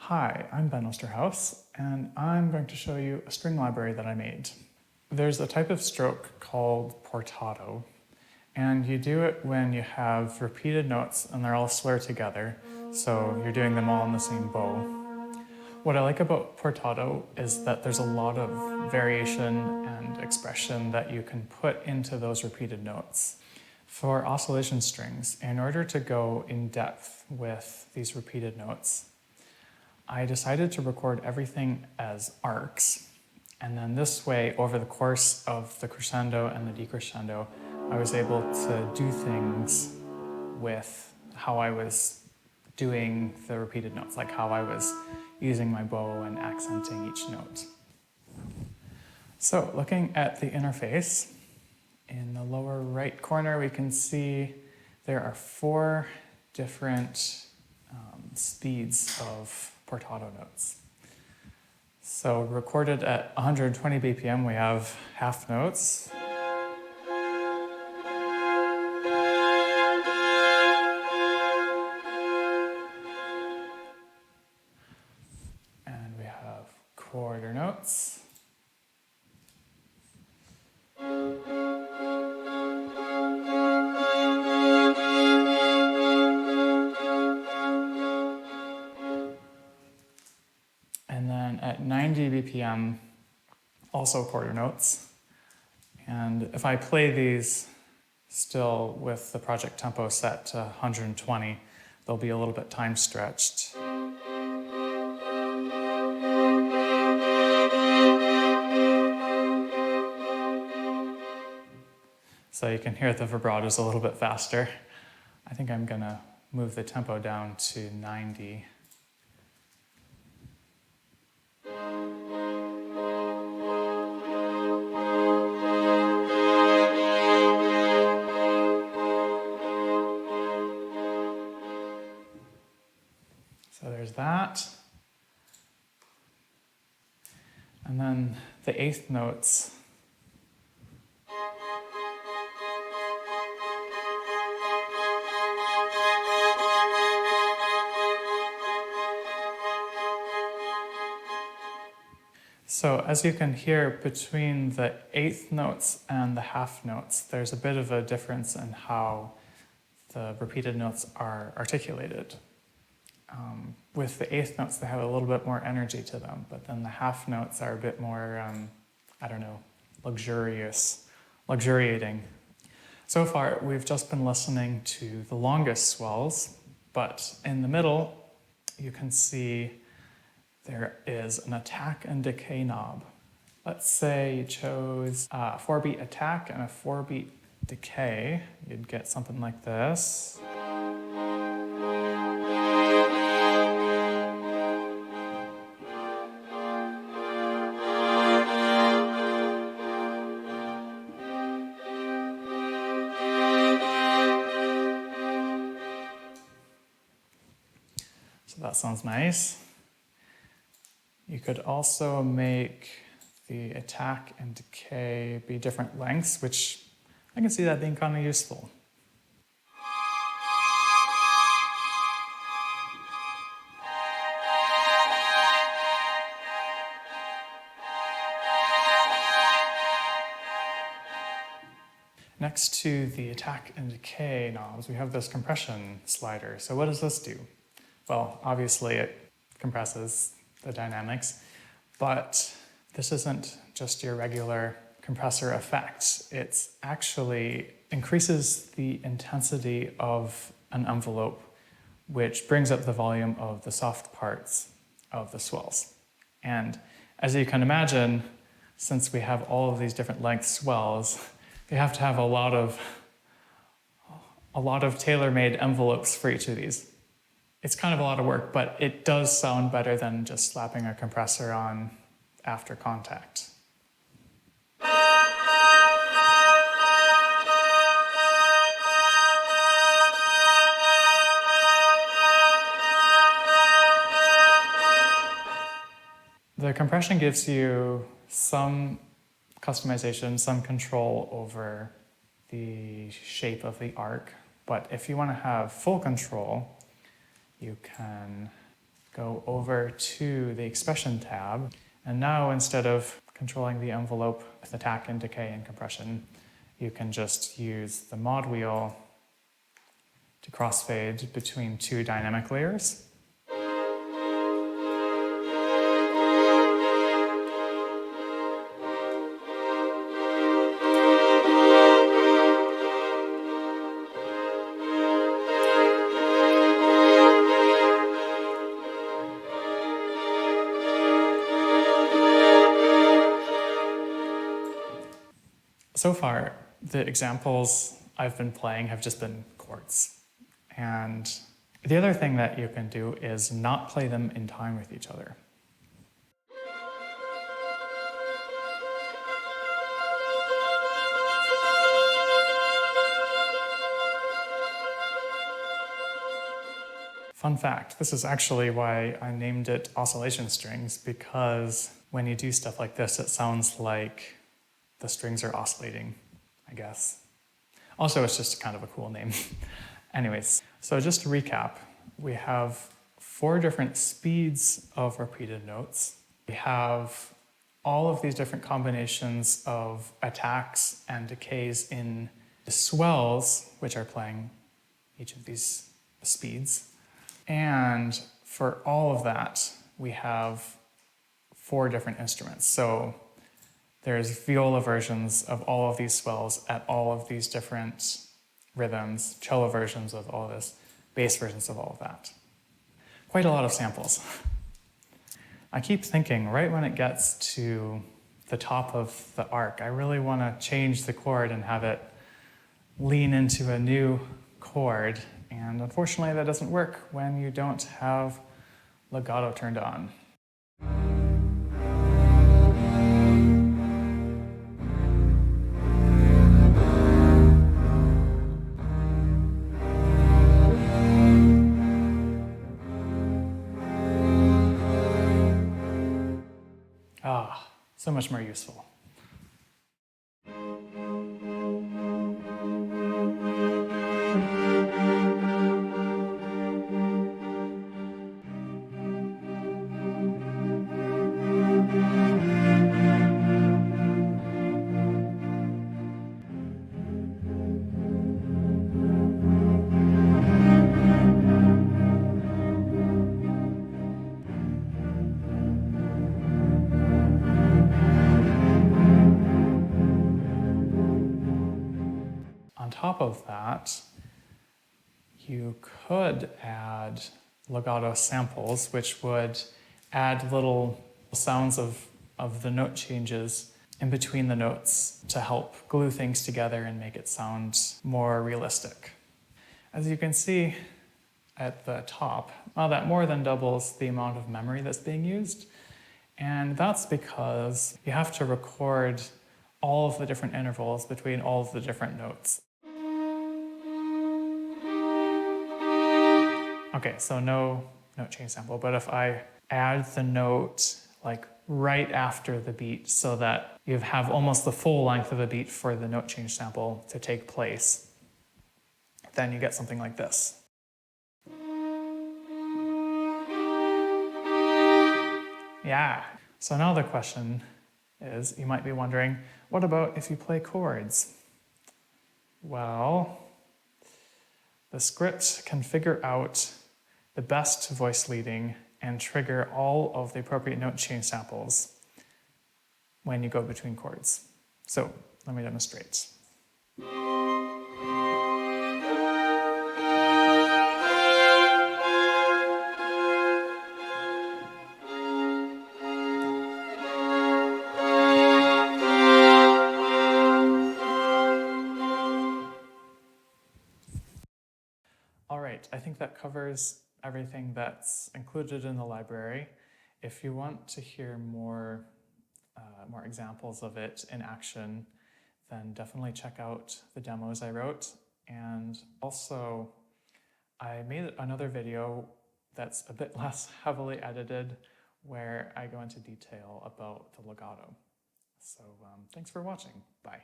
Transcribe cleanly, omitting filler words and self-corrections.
Hi, I'm Ben Osterhouse, and I'm going to show you a string library that I made. There's a type of stroke called portato, and you do it when you have repeated notes and they're all square together, so you're doing them all in the same bow. What I like about portato is that there's a lot of variation and expression that you can put into those repeated notes. For oscillation strings, in order to go in depth with these repeated notes, I decided to record everything as arcs, and then this way, over the course of the crescendo and the decrescendo, I was able to do things with how I was doing the repeated notes, like how I was using my bow and accenting each note. So, looking at the interface, in the lower right corner we can see there are 4 different speeds of portato notes. So recorded at 120 BPM we have half notes. And we have quarter notes. And then at 90 BPM, also quarter notes. And if I play these still with the project tempo set to 120, they'll be a little bit time stretched. So you can hear the vibrato is a little bit faster. I think I'm gonna move the tempo down to 90. So there's that. And then the 8th notes. So as you can hear, between the 8th notes and the half notes, there's a bit of a difference in how the repeated notes are articulated. With the 8th notes, they have a little bit more energy to them, but then the half notes are a bit more, luxuriating. So far, we've just been listening to the longest swells, but in the middle, you can see there is an attack and decay knob. Let's say you chose a 4-beat attack and a 4-beat decay. You'd get something like this. So that sounds nice. You could also make the attack and decay be different lengths, which I can see that being kind of useful. Next to the attack and decay knobs, we have this compression slider. So what does this do? Well, obviously it compresses the dynamics, but this isn't just your regular compressor effect. It actually increases the intensity of an envelope, which brings up the volume of the soft parts of the swells. And as you can imagine, since we have all of these different length swells, you have to have a lot of tailor-made envelopes for each of these. It's kind of a lot of work, but it does sound better than just slapping a compressor on after Kontakt. The compression gives you some customization, some control over the shape of the arc, but if you want to have full control, you can go over to the expression tab. And now instead of controlling the envelope with attack and decay and compression, you can just use the mod wheel to crossfade between two dynamic layers. So far, the examples I've been playing have just been chords. And the other thing that you can do is not play them in time with each other. Fun fact, this is actually why I named it Oscillation Strings, because when you do stuff like this, it sounds like the strings are oscillating, I guess. Also, it's just kind of a cool name. Anyways, so just to recap, we have 4 different speeds of repeated notes. We have all of these different combinations of attacks and decays in the swells, which are playing each of these speeds. And for all of that, we have 4 different instruments. So there's viola versions of all of these swells at all of these different rhythms, cello versions of all of this, bass versions of all of that. Quite a lot of samples. I keep thinking, right when it gets to the top of the arc, I really want to change the chord and have it lean into a new chord. And unfortunately, that doesn't work when you don't have legato turned on. So much more useful. On top of that, you could add Legato Samples, which would add little sounds of the note changes in between the notes to help glue things together and make it sound more realistic. As you can see at the top, that more than doubles the amount of memory that's being used. And that's because you have to record all of the different intervals between all of the different notes. Okay, so no note change sample, but if I add the note like right after the beat so that you have almost the full length of a beat for the note change sample to take place, then you get something like this. Yeah, so now the question is, you might be wondering, what about if you play chords? Well, the script can figure out the best voice leading and trigger all of the appropriate note change samples when you go between chords. So let me demonstrate. All right, I think that covers everything that's included in the library. If you want to hear more examples of it in action, then definitely check out the demos I wrote. And also, I made another video that's a bit less heavily edited where I go into detail about the legato. So thanks for watching. Bye.